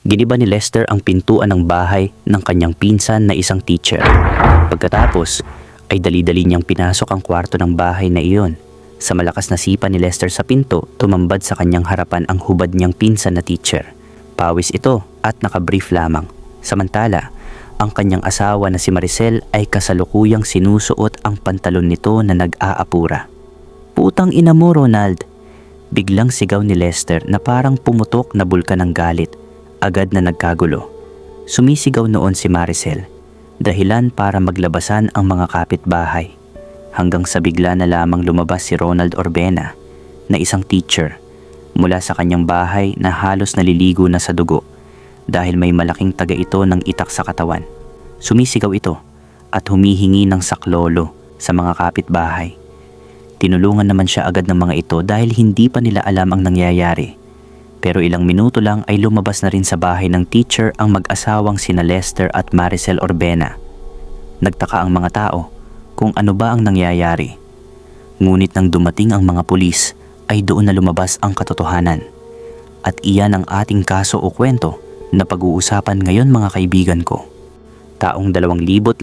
Giniba ni Lester ang pintuan ng bahay ng kanyang pinsan na isang teacher. Pagkatapos ay dali-dali niyang pinasok ang kwarto ng bahay na iyon. Sa malakas na sipa ni Lester sa pinto, tumambad sa kanyang harapan ang hubad niyang pinsan na teacher. Pawis ito at nakabrief lamang. Samantala, ang kanyang asawa na si Maricel ay kasalukuyang sinusuot ang pantalon nito na nag-aapura. "Putang ina mo, Ronald!" Biglang sigaw ni Lester na parang pumutok na bulkan ng galit. Agad na nagkagulo. Sumisigaw noon si Maricel, dahilan para maglabasan ang mga kapitbahay. Hanggang sa bigla na lamang lumabas si Ronald Orbena, na isang teacher, mula sa kanyang bahay na halos naliligo na sa dugo dahil may malaking taga ito ng itak sa katawan. Sumisigaw ito at humihingi ng saklolo sa mga kapitbahay. Tinulungan naman siya agad ng mga ito dahil hindi pa nila alam ang nangyayari. Pero ilang minuto lang ay lumabas na rin sa bahay ng teacher ang mag-asawang sina Lester at Maricel Orbena. Nagtaka ang mga tao kung ano ba ang nangyayari. Ngunit nang dumating ang mga pulis ay doon na lumabas ang katotohanan. At iyan ang ating kaso o kwento na pag-uusapan ngayon mga kaibigan ko. Taong 2013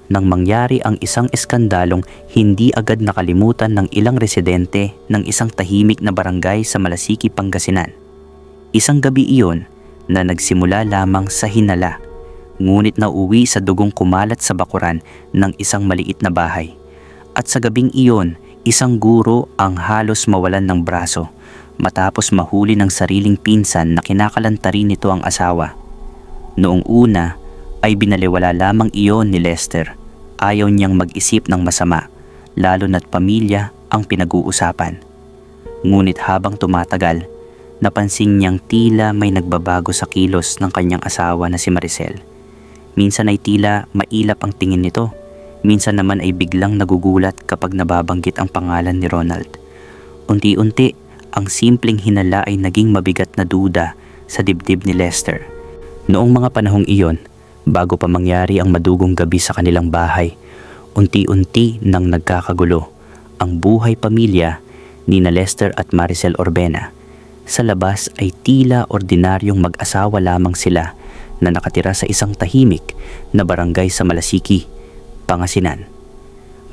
nang mangyari ang isang eskandalong hindi agad nakalimutan ng ilang residente ng isang tahimik na barangay sa Malasiki, Pangasinan. Isang gabi iyon na nagsimula lamang sa hinala, ngunit nauwi sa dugong kumalat sa bakuran ng isang maliit na bahay. At sa gabing iyon, isang guro ang halos mawalan ng braso matapos mahuli ng sariling pinsan na kinakalanta rin nito ang asawa. Noong una ay binaliwala lamang iyon ni Lester. Ayaw niyang mag-isip ng masama, lalo na't pamilya ang pinag-uusapan. Ngunit habang tumatagal, napansin niyang tila may nagbabago sa kilos ng kanyang asawa na si Maricel. Minsan ay tila mailap ang tingin nito, minsan naman ay biglang nagugulat kapag nababanggit ang pangalan ni Ronald. Unti-unti, ang simpleng hinala ay naging mabigat na duda sa dibdib ni Lester. Noong mga panahong iyon, bago pa mangyari ang madugong gabi sa kanilang bahay, unti-unti nang nagkakagulo ang buhay pamilya ni Lester at Maricel Orbena. Sa labas ay tila ordinaryong mag-asawa lamang sila na nakatira sa isang tahimik na barangay sa Malasiki, Pangasinan.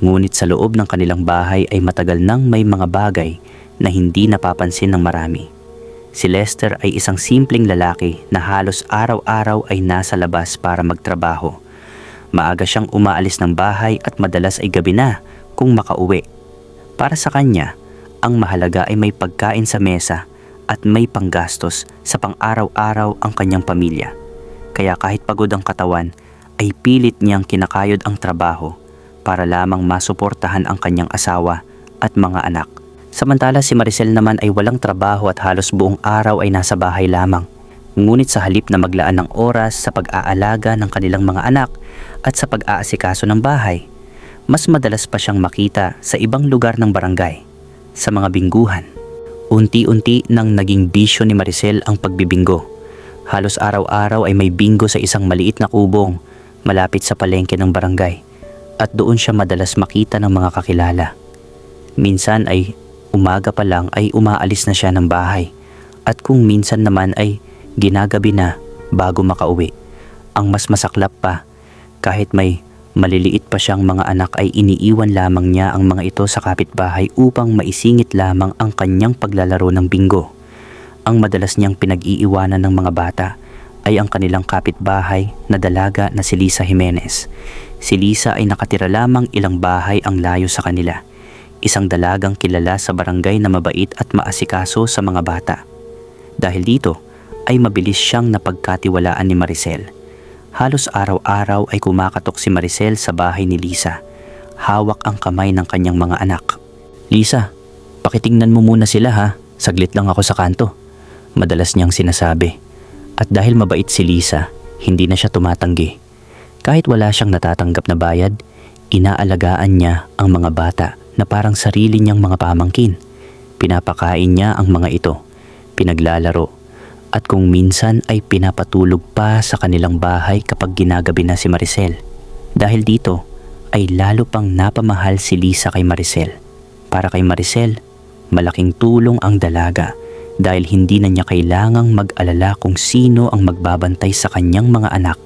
Ngunit sa loob ng kanilang bahay ay matagal nang may mga bagay na hindi napapansin ng marami. Si Lester ay isang simpleng lalaki na halos araw-araw ay nasa labas para magtrabaho. Maaga siyang umaalis ng bahay at madalas ay gabi na kung makauwi. Para sa kanya, ang mahalaga ay may pagkain sa mesa at may panggastos sa pang-araw-araw ang kanyang pamilya. Kaya kahit pagod ang katawan, ay pilit niyang kinakayod ang trabaho para lamang masuportahan ang kanyang asawa at mga anak. Samantala si Maricel naman ay walang trabaho at halos buong araw ay nasa bahay lamang. Ngunit sa halip na maglaan ng oras sa pag-aalaga ng kanilang mga anak at sa pag-aasikaso ng bahay, mas madalas pa siyang makita sa ibang lugar ng barangay, sa mga bingguhan. Unti-unti nang naging bisyo ni Maricel ang pagbibinggo. Halos araw-araw ay may bingo sa isang maliit na kubong malapit sa palengke ng barangay at doon siya madalas makita ng mga kakilala. Minsan ay umaga pa lang ay umaalis na siya ng bahay at kung minsan naman ay ginagabi na bago makauwi. Ang mas masaklap pa, kahit may maliliit pa siyang mga anak ay iniiwan lamang niya ang mga ito sa kapitbahay upang maisingit lamang ang kanyang paglalaro ng bingo. Ang madalas niyang pinag-iiwanan ng mga bata ay ang kanilang kapitbahay na dalaga na si Lisa Jimenez. Si Lisa ay nakatira lamang ilang bahay ang layo sa kanila. Isang dalagang kilala sa barangay na mabait at maasikaso sa mga bata. Dahil dito ay mabilis siyang napagkatiwalaan ni Maricel. Halos araw-araw ay kumakatok si Maricel sa bahay ni Lisa. Hawak ang kamay ng kanyang mga anak. "Lisa, pakitingnan mo muna sila ha. Saglit lang ako sa kanto," madalas niyang sinasabi. At dahil mabait si Lisa, hindi na siya tumatanggi. Kahit wala siyang natatanggap na bayad, inaalagaan niya ang mga bata na parang sarili niyang mga pamangkin. Pinapakain niya ang mga ito, pinaglalaro, at kung minsan ay pinapatulog pa sa kanilang bahay kapag ginagabi na si Maricel. Dahil dito ay lalo pang napamahal si Lisa kay Maricel. Para kay Maricel, malaking tulong ang dalaga dahil hindi na niya kailangang mag-alala kung sino ang magbabantay sa kanyang mga anak.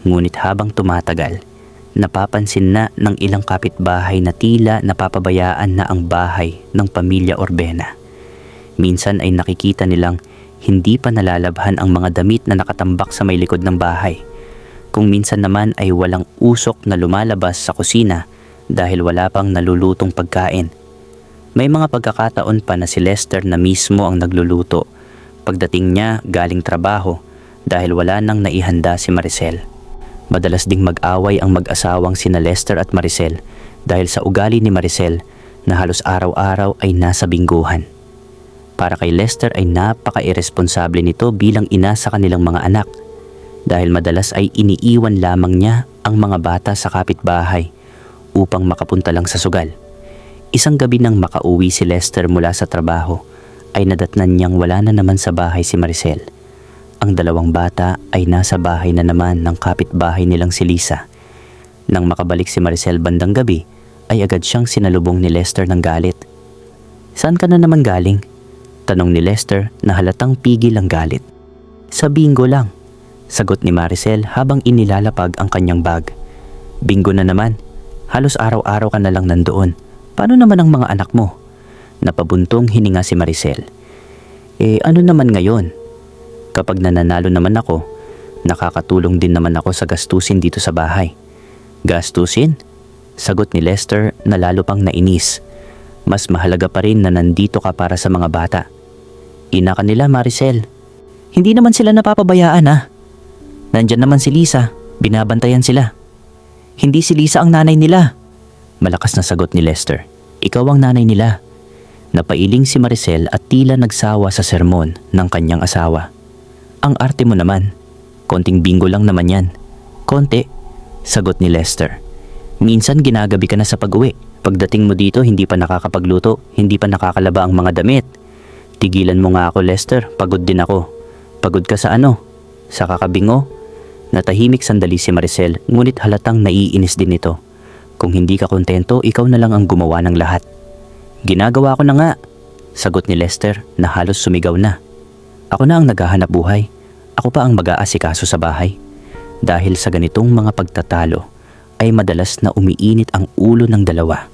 Ngunit habang tumatagal, napapansin na ng ilang kapitbahay na tila napapabayaan na ang bahay ng pamilya Orbena. Minsan ay nakikita nilang hindi pa nalalabhan ang mga damit na nakatambak sa may likod ng bahay. Kung minsan naman ay walang usok na lumalabas sa kusina dahil wala pang nalulutong pagkain. May mga pagkakataon pa na si Lester na mismo ang nagluluto pagdating niya galing trabaho dahil wala nang naihanda si Maricel. Madalas ding mag-away ang mag-asawang sina Lester at Maricel dahil sa ugali ni Maricel na halos araw-araw ay nasa bingguhan. Para kay Lester ay napaka-irresponsable nito bilang ina sa kanilang mga anak dahil madalas ay iniiwan lamang niya ang mga bata sa kapitbahay upang makapunta lang sa sugal. Isang gabi nang makauwi si Lester mula sa trabaho ay nadatnan niyang wala na naman sa bahay si Maricel. Ang dalawang bata ay nasa bahay na naman ng kapitbahay nilang si Lisa. Nang makabalik si Maricel bandang gabi ay agad siyang sinalubong ni Lester ng galit. "Saan ka na naman galing?" tanong ni Lester na halatang pigil ang galit. "Sa bingo lang," sagot ni Maricel habang inilalapag ang kanyang bag. "Bingo na naman, halos araw-araw ka na lang nandoon. Paano naman ang mga anak mo?" Napabuntong hininga si Maricel. Ano naman ngayon? Kapag nananalo naman ako, nakakatulong din naman ako sa gastusin dito sa bahay." "Gastusin?" sagot ni Lester na lalo pang nainis. "Mas mahalaga pa rin na nandito ka para sa mga bata." "Ina ka nila, Maricel. Hindi naman sila napapabayaan ah. Nandyan naman si Lisa, binabantayan sila." "Hindi si Lisa ang nanay nila." Malakas na sagot ni Lester. "Ikaw ang nanay nila." Napailing si Maricel at tila nagsawa sa sermon ng kanyang asawa. "Ang arte mo naman. Konting bingo lang naman yan." "Konti," sagot ni Lester. "Minsan ginagabi ka na sa pag-uwi. Pagdating mo dito hindi pa nakakapagluto, hindi pa nakakalaba ang mga damit." "Tigilan mo nga ako, Lester, pagod din ako." "Pagod ka sa ano? Sa kakabingo?" Natahimik sandali si Maricel ngunit halatang naiinis din ito. "Kung hindi ka kontento, ikaw na lang ang gumawa ng lahat." "Ginagawa ko na nga," sagot ni Lester na halos sumigaw na. "Ako na ang naghahanap buhay. Ako pa ang mag-aasikaso sa bahay." Dahil sa ganitong mga pagtatalo ay madalas na umiinit ang ulo ng dalawa.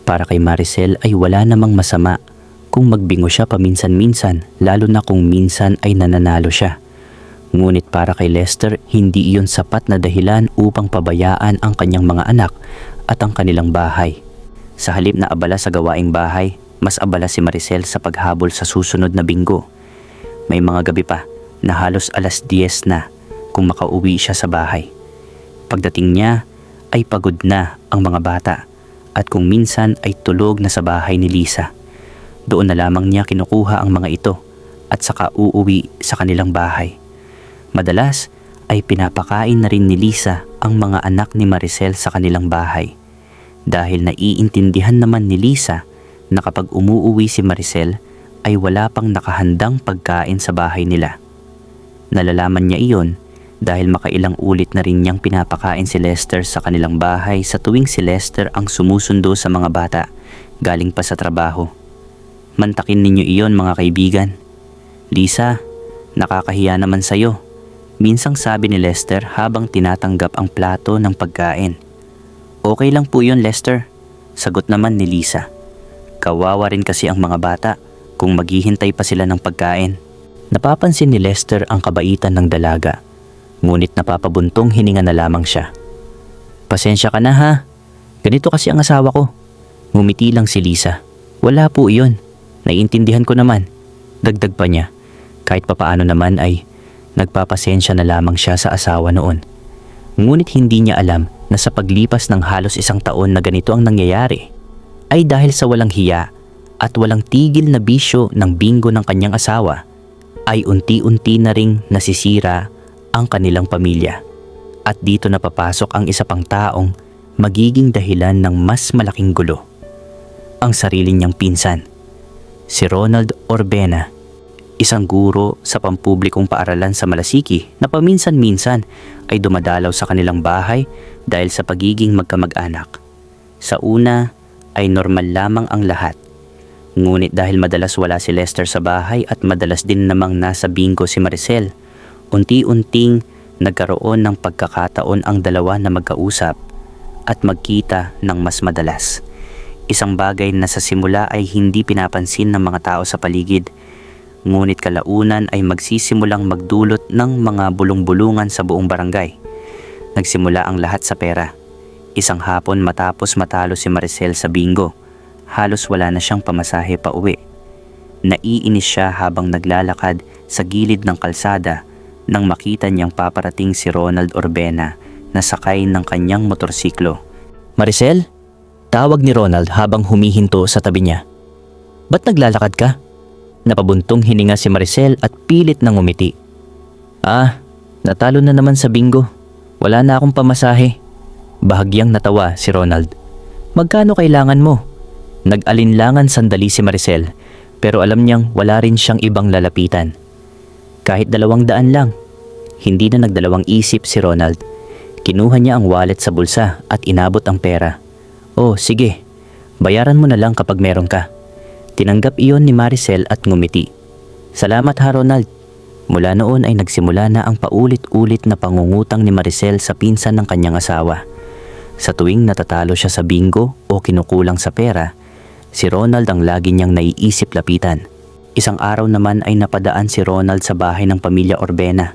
Para kay Maricel ay wala namang masama kung magbingo siya paminsan-minsan, lalo na kung minsan ay nananalo siya. Ngunit para kay Lester, hindi iyon sapat na dahilan upang pabayaan ang kanyang mga anak at ang kanilang bahay. Sa halip na abala sa gawaing bahay, mas abala si Maricel sa paghabol sa susunod na binggo. May mga gabi pa na halos 10:00 na kung makauwi siya sa bahay. Pagdating niya ay pagod na ang mga bata at kung minsan ay tulog na sa bahay ni Lisa. Doon na lamang niya kinukuha ang mga ito at saka uuwi sa kanilang bahay. Madalas ay pinapakain na rin ni Lisa ang mga anak ni Maricel sa kanilang bahay. Dahil naiintindihan naman ni Lisa na kapag umuuwi si Maricel ay wala pang nakahandang pagkain sa bahay nila. Nalalaman niya iyon dahil makailang ulit na rin niyang pinapakain si Lester sa kanilang bahay sa tuwing si Lester ang sumusundo sa mga bata galing pa sa trabaho. "Mantakin ninyo iyon mga kaibigan." "Lisa, nakakahiya naman sa'yo," minsang sabi ni Lester habang tinatanggap ang plato ng pagkain. "Okay lang po yun, Lester," sagot naman ni Lisa. Kawawa rin kasi ang mga bata kung maghihintay pa sila ng pagkain. Napapansin ni Lester ang kabaitan ng dalaga, ngunit napapabuntong hininga na lamang siya. "Pasensya ka na ha, ganito kasi ang asawa ko." Ngumiti lang si Lisa. "Wala po iyon, naiintindihan ko naman." Dagdag pa niya, kahit papaano naman ay nagpapasensya na lamang siya sa asawa noon. Ngunit hindi niya alam na sa paglipas ng halos 1 taon na ganito ang nangyayari, ay dahil sa walang hiya at walang tigil na bisyo ng bingo ng kanyang asawa, ay unti-unti na ring nasisira ang kanilang pamilya. At dito na papasok ang isa pang taong magiging dahilan ng mas malaking gulo. Ang sarili niyang pinsan, si Ronald Orbena, isang guro sa pampublikong paaralan sa Malasiki na paminsan-minsan ay dumadalaw sa kanilang bahay dahil sa pagiging magkamag-anak. Sa una ay normal lamang ang lahat. Ngunit dahil madalas wala si Lester sa bahay at madalas din namang nasa bingo si Maricel, unti-unting nagkaroon ng pagkakataon ang dalawa na magkausap at magkita ng mas madalas. Isang bagay na sa simula ay hindi pinapansin ng mga tao sa paligid, ngunit kalaunan ay magsisimulang magdulot ng mga bulong-bulungan sa buong barangay. Nagsimula ang lahat sa pera. Isang hapon matapos matalo si Maricel sa bingo, halos wala na siyang pamasahe pa uwi. Naiinis siya habang naglalakad sa gilid ng kalsada nang makita niyang paparating si Ronald Urbena na sakay ng kanyang motorsiklo. Maricel? Tawag ni Ronald habang humihinto sa tabi niya. Ba't naglalakad ka? Napabuntong hininga si Maricel at pilit na ngumiti. Natalo na naman sa bingo. Wala na akong pamasahe. Bahagyang natawa si Ronald. Magkano kailangan mo? Nag-alinlangan sandali si Maricel, pero alam niyang wala rin siyang ibang lalapitan. Kahit 200 lang. Hindi na nagdalawang isip si Ronald. Kinuha niya ang wallet sa bulsa at inabot ang pera. Oh, sige. Bayaran mo na lang kapag meron ka. Tinanggap iyon ni Maricel at ngumiti. Salamat ha, Ronald. Mula noon ay nagsimula na ang paulit-ulit na pangungutang ni Maricel sa pinsan ng kanyang asawa. Sa tuwing natatalo siya sa bingo o kinukulang sa pera, si Ronald ang lagi niyang naiisip lapitan. Isang araw naman ay napadaan si Ronald sa bahay ng pamilya Urbena.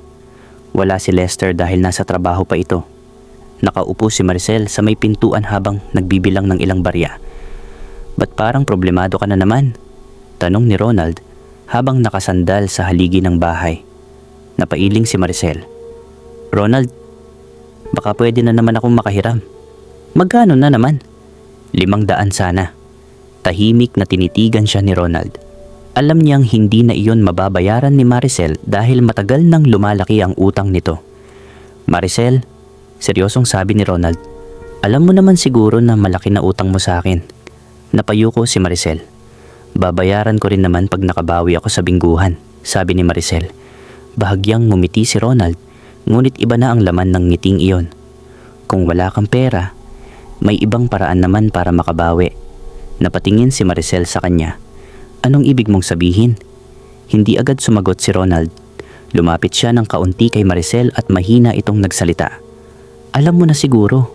Wala si Lester dahil nasa trabaho pa ito. Nakaupo si Maricel sa may pintuan habang nagbibilang ng ilang barya. Ba't parang problemado ka na naman? Tanong ni Ronald habang nakasandal sa haligi ng bahay. Napailing si Maricel. Ronald, baka pwede na naman akong makahiram. Magkano na naman? 500 sana. Tahimik na tinitigan siya ni Ronald. Alam niyang hindi na iyon mababayaran ni Maricel dahil matagal nang lumalaki ang utang nito. Maricel, seryosong sabi ni Ronald, alam mo naman siguro na malaki na utang mo sa akin. Napayuko si Maricel. Babayaran ko rin naman pag nakabawi ako sa bingguhan, sabi ni Maricel. Bahagyang ngumiti si Ronald, ngunit iba na ang laman ng ngiting iyon. Kung wala kang pera, may ibang paraan naman para makabawi. Napatingin si Maricel sa kanya. Anong ibig mong sabihin? Hindi agad sumagot si Ronald. Lumapit siya ng kaunti kay Maricel at mahina itong nagsalita. Alam mo na siguro.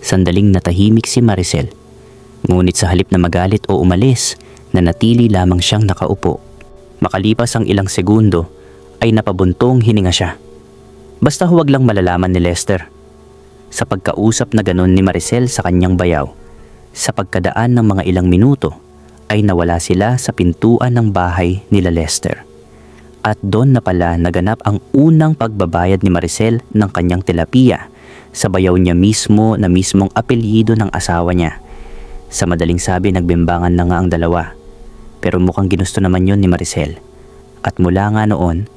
Sandaling natahimik si Maricel. Ngunit sa halip na magalit o umalis, nanatili lamang siyang nakaupo. Makalipas ang ilang segundo, ay napabuntong hininga siya. Basta huwag lang malalaman ni Lester. Sa pagkausap na ganon ni Maricel sa kanyang bayaw, sa pagkadaan ng mga ilang minuto, ay nawala sila sa pintuan ng bahay nila Lester. At doon na pala naganap ang unang pagbabayad ni Maricel ng kanyang tilapia sa bayaw niya mismo na mismong apelyido ng asawa niya. Sa madaling sabi, nagbimbangan na nga ang dalawa. Pero mukhang ginusto naman yon ni Maricel. At mula nga noon,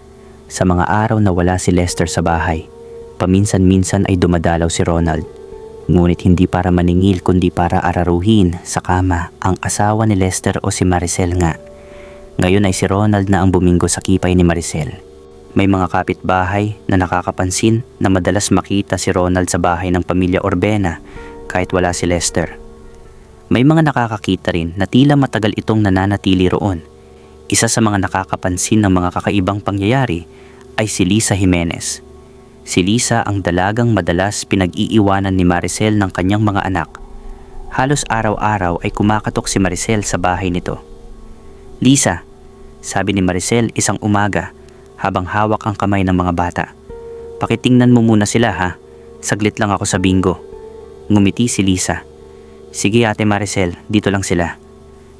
sa mga araw na wala si Lester sa bahay, paminsan-minsan ay dumadalaw si Ronald. Ngunit hindi para maningil kundi para araruhin sa kama ang asawa ni Lester o si Maricel nga. Ngayon ay si Ronald na ang buminggo sa kipay ni Maricel. May mga kapitbahay na nakakapansin na madalas makita si Ronald sa bahay ng pamilya Urbena kahit wala si Lester. May mga nakakakita rin na tila matagal itong nananatili roon. Isa sa mga nakakapansin ng mga kakaibang pangyayari ay si Lisa Jimenez. Si Lisa ang dalagang madalas pinag-iiwanan ni Maricel ng kanyang mga anak. Halos araw-araw ay kumakatok si Maricel sa bahay nito. Lisa, sabi ni Maricel isang umaga habang hawak ang kamay ng mga bata. Pakitingnan mo muna sila ha, saglit lang ako sa bingo. Ngumiti si Lisa. Sige ate Maricel, dito lang sila.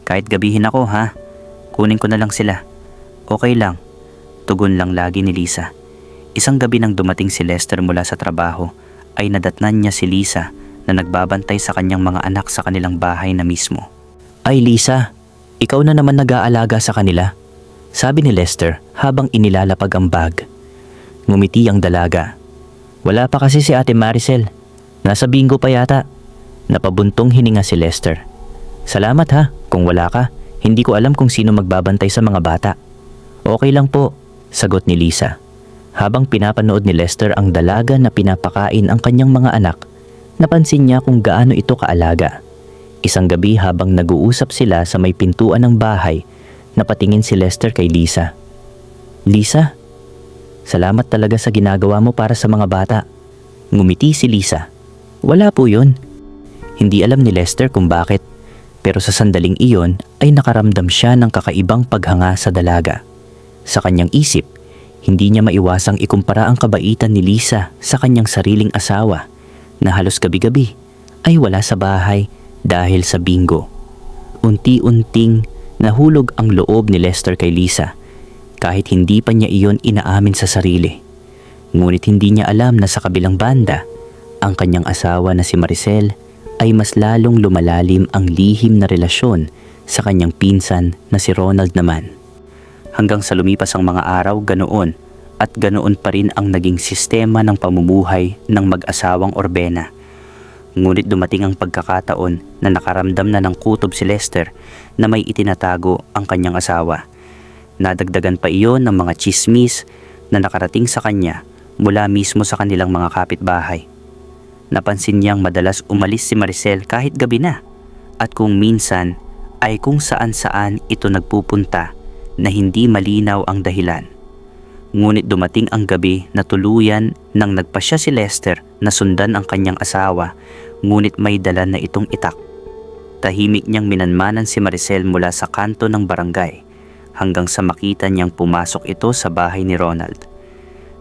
Kahit gabihin ako ha, kunin ko na lang sila. Okay lang, tugon lang lagi ni Lisa. Isang gabi nang dumating si Lester mula sa trabaho, ay nadatnan niya si Lisa na nagbabantay sa kanyang mga anak sa kanilang bahay na mismo. Ay Lisa, ikaw na naman nag-aalaga sa kanila, sabi ni Lester habang inilalapag ang bag. Ngumiti ang dalaga. Wala pa kasi si ate Maricel, nasa bingo pa yata. Napabuntong hininga si Lester. Salamat ha, kung wala ka, hindi ko alam kung sino magbabantay sa mga bata. Okay lang po, sagot ni Lisa. Habang pinapanood ni Lester ang dalaga na pinapakain ang kanyang mga anak, napansin niya kung gaano ito kaalaga. Isang gabi habang nag-uusap sila sa may pintuan ng bahay, napatingin si Lester kay Lisa. Lisa, salamat talaga sa ginagawa mo para sa mga bata. Ngumiti si Lisa. Wala po yun. Hindi alam ni Lester kung bakit, pero sa sandaling iyon ay nakaramdam siya ng kakaibang paghanga sa dalaga. Sa kanyang isip, hindi niya maiwasang ikumpara ang kabaitan ni Lisa sa kanyang sariling asawa na halos gabi-gabi ay wala sa bahay dahil sa bingo. Unti-unting nahulog ang loob ni Lester kay Lisa kahit hindi pa niya iyon inaamin sa sarili. Ngunit hindi niya alam na sa kabilang banda, ang kanyang asawa na si Maricel ay mas lalong lumalalim ang lihim na relasyon sa kanyang pinsan na si Ronald naman. Hanggang sa lumipas ang mga araw, ganoon at ganoon pa rin ang naging sistema ng pamumuhay ng mag-asawang Orbena. Ngunit dumating ang pagkakataon na nakaramdam na ng kutob si Lester na may itinatago ang kanyang asawa. Nadagdagan pa iyon ng mga tsismis na nakarating sa kanya mula mismo sa kanilang mga kapitbahay. Napansin niyang madalas umalis si Maricel kahit gabi na, at kung minsan ay kung saan-saan ito nagpupunta na hindi malinaw ang dahilan. Ngunit dumating ang gabi na tuluyan nang nagpasya si Lester na sundan ang kanyang asawa, ngunit may dala na itong itak. Tahimik niyang minanmanan si Maricel mula sa kanto ng barangay hanggang sa makita niyang pumasok ito sa bahay ni Ronald.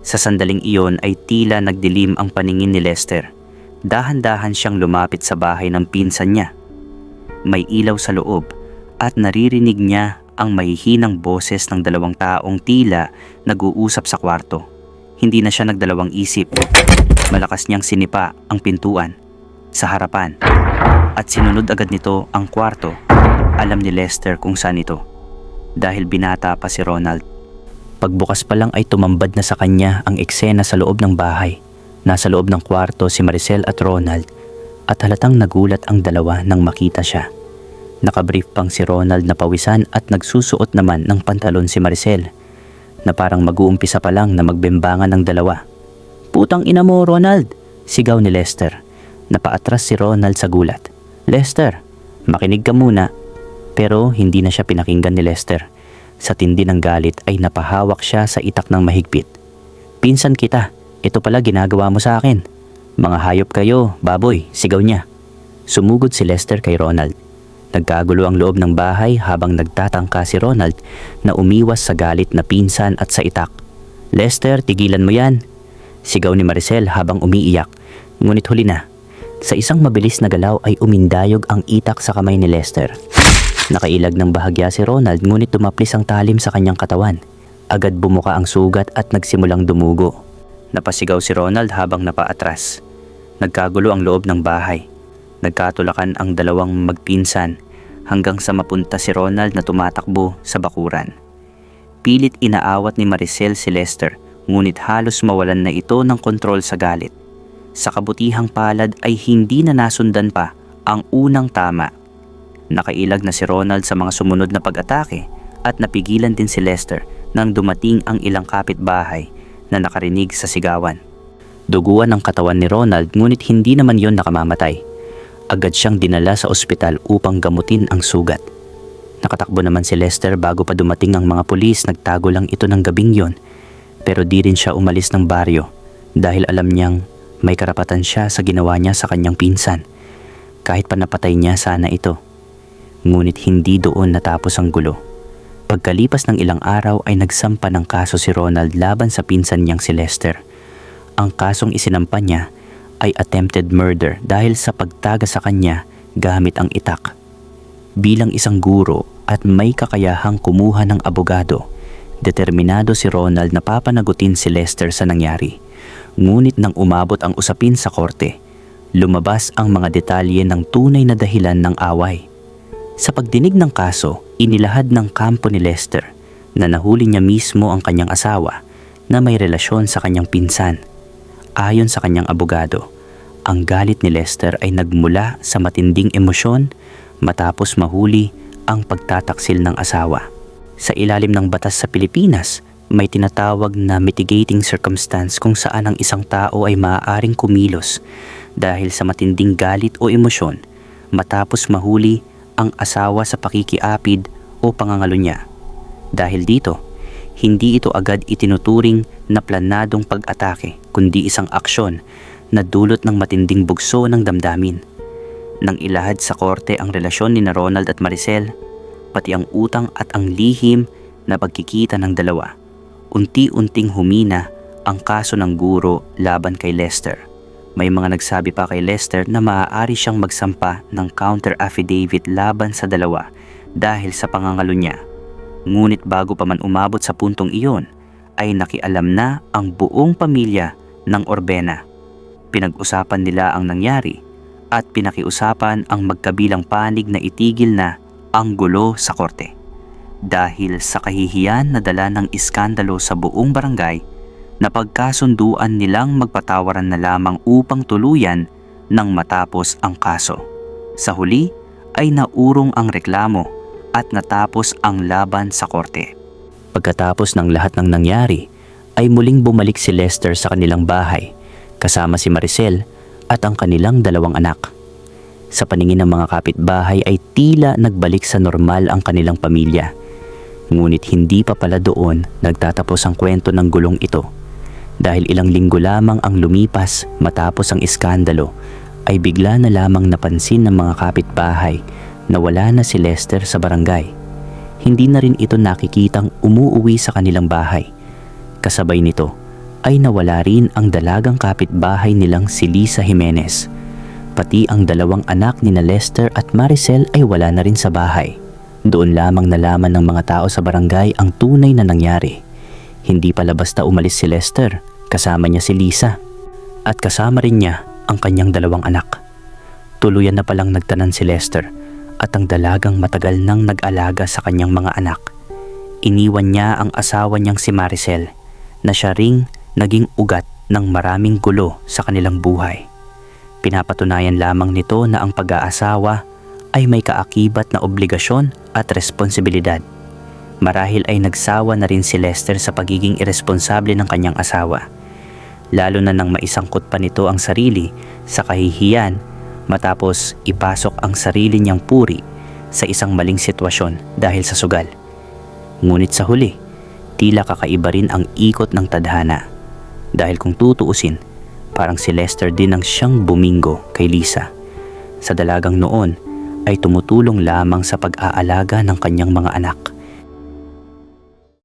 Sa sandaling iyon ay tila nagdilim ang paningin ni Lester. Dahan-dahan siyang lumapit sa bahay ng pinsan niya. May ilaw sa loob at naririnig niya ang mahihinang boses ng dalawang taong tila nag-uusap sa kwarto. Hindi na siya nagdalawang isip. Malakas niyang sinipa ang pintuan sa harapan at sinunod agad nito ang kwarto. Alam ni Lester kung saan ito dahil binata pa si Ronald. Pagbukas pa lang ay tumambad na sa kanya ang eksena sa loob ng bahay. Nasa loob ng kwarto si Maricel at Ronald at halatang nagulat ang dalawa nang makita siya. Nakabrief pang si Ronald na pawisan at nagsusuot naman ng pantalon si Maricel na parang mag-uumpisa pa lang na magbembangan ng dalawa. "Putang ina mo, Ronald!" sigaw ni Lester. Napaatras si Ronald sa gulat. "Lester, makinig ka muna." Pero hindi na siya pinakinggan ni Lester. Sa tindi ng galit ay napahawak siya sa itak ng mahigpit. "Pinsan kita, ito pala ginagawa mo sa akin. Mga hayop kayo, baboy," sigaw niya. Sumugod si Lester kay Ronald. Nagkagulo ang loob ng bahay habang nagtatangka si Ronald na umiwas sa galit na pinsan at sa itak. "Lester, tigilan mo yan," sigaw ni Maricel habang umiiyak. Ngunit huli na. Sa isang mabilis na galaw ay umindayog ang itak sa kamay ni Lester. Nakailag ng bahagya si Ronald ngunit tumaplis ang talim sa kanyang katawan. Agad bumuka ang sugat at nagsimulang dumugo. Napasigaw si Ronald habang napaatras. Nagkagulo ang loob ng bahay. Nagkatulakan ang dalawang magpinsan hanggang sa mapunta si Ronald na tumatakbo sa bakuran. Pilit inaawat ni Maricel si Lester, ngunit halos mawalan na ito ng kontrol sa galit. Sa kabutihang palad ay hindi na nasundan pa ang unang tama. Nakailag na si Ronald sa mga sumunod na pag-atake at napigilan din si Lester nang dumating ang ilang kapitbahay na nakarinig sa sigawan. Duguan ang katawan ni Ronald ngunit hindi naman yon nakamamatay. Agad siyang dinala sa ospital upang gamutin ang sugat. Nakatakbo naman si Lester bago pa dumating ang mga pulis. Nagtago lang ito ng gabing yon, pero di rin siya umalis ng baryo dahil alam niyang may karapatan siya sa ginawa niya sa kanyang pinsan, kahit pa napatay niya sana ito. Ngunit hindi doon natapos ang gulo. Pagkalipas ng ilang araw ay nagsampa ng kaso si Ronald laban sa pinsan niyang si Lester. Ang kasong isinampa niya ay attempted murder dahil sa pagtaga sa kanya gamit ang itak. Bilang isang guro at may kakayahang kumuha ng abogado, determinado si Ronald na papanagutin si Lester sa nangyari. Ngunit nang umabot ang usapin sa korte, lumabas ang mga detalye ng tunay na dahilan ng away. Sa pagdinig ng kaso, inilahad ng kampo ni Lester na nahuli niya mismo ang kanyang asawa na may relasyon sa kanyang pinsan. Ayon sa kanyang abogado, ang galit ni Lester ay nagmula sa matinding emosyon matapos mahuli ang pagtataksil ng asawa. Sa ilalim ng batas sa Pilipinas, may tinatawag na mitigating circumstance kung saan ang isang tao ay maaaring kumilos dahil sa matinding galit o emosyon matapos mahuli ang asawa sa pakikiapid o pangangalo niya. Dahil dito, hindi ito agad itinuturing na planadong pag-atake kundi isang aksyon na dulot ng matinding bugso ng damdamin. Nang ilahad sa korte ang relasyon ni na Ronald at Maricel, pati ang utang at ang lihim na pagkikita ng dalawa, unti-unting humina ang kaso ng guro laban kay Lester. May mga nagsabi pa kay Lester na maaari siyang magsampa ng counter affidavit laban sa dalawa dahil sa pangangalo niya. Ngunit bago pa man umabot sa puntong iyon, ay nakialam na ang buong pamilya ng Orbena. Pinag-usapan nila ang nangyari at pinakiusapan ang magkabilang panig na itigil na ang gulo sa korte. Dahil sa kahihiyan na dala ng iskandalo sa buong barangay, napagkasunduan nilang magpatawaran na lamang upang tuluyan nang matapos ang kaso. Sa huli ay naurong ang reklamo at natapos ang laban sa korte. Pagkatapos ng lahat ng nangyari, ay muling bumalik si Lester sa kanilang bahay kasama si Maricel at ang kanilang 2 anak. Sa paningin ng mga kapitbahay ay tila nagbalik sa normal ang kanilang pamilya. Ngunit hindi pa pala doon nagtatapos ang kwento ng gulong ito. Dahil ilang linggo lamang ang lumipas matapos ang iskandalo, ay bigla na lamang napansin ng mga kapitbahay na wala na si Lester sa barangay. Hindi na rin ito nakikitang umuuwi sa kanilang bahay. Kasabay nito ay nawala rin ang dalagang kapitbahay nilang si Lisa Jimenez. Pati ang 2 anak ni na Lester at Maricel ay wala na rin sa bahay. Doon lamang nalaman ng mga tao sa barangay ang tunay na nangyari. Hindi pala basta umalis si Lester, kasama niya si Lisa. At kasama rin niya ang kanyang 2 anak. Tuluyan na palang nagtanan si Lester at ang dalagang matagal nang nag-alaga sa kanyang mga anak. Iniwan niya ang asawa niyang si Maricel na siya ring naging ugat ng maraming gulo sa kanilang buhay. Pinapatunayan lamang nito na ang pag-aasawa ay may kaakibat na obligasyon at responsibilidad. Marahil ay nagsawa na rin si Lester sa pagiging iresponsable ng kanyang asawa. Lalo na nang maisangkot pa nito ang sarili sa kahihiyan matapos ipasok ang sarili niyang puri sa isang maling sitwasyon dahil sa sugal. Ngunit sa huli, tila kakaiba rin ang ikot ng tadhana. Dahil kung tutuusin, parang si Lester din ang siyang buminggo kay Lisa. Sa dalagang noon ay tumutulong lamang sa pag-aalaga ng kanyang mga anak.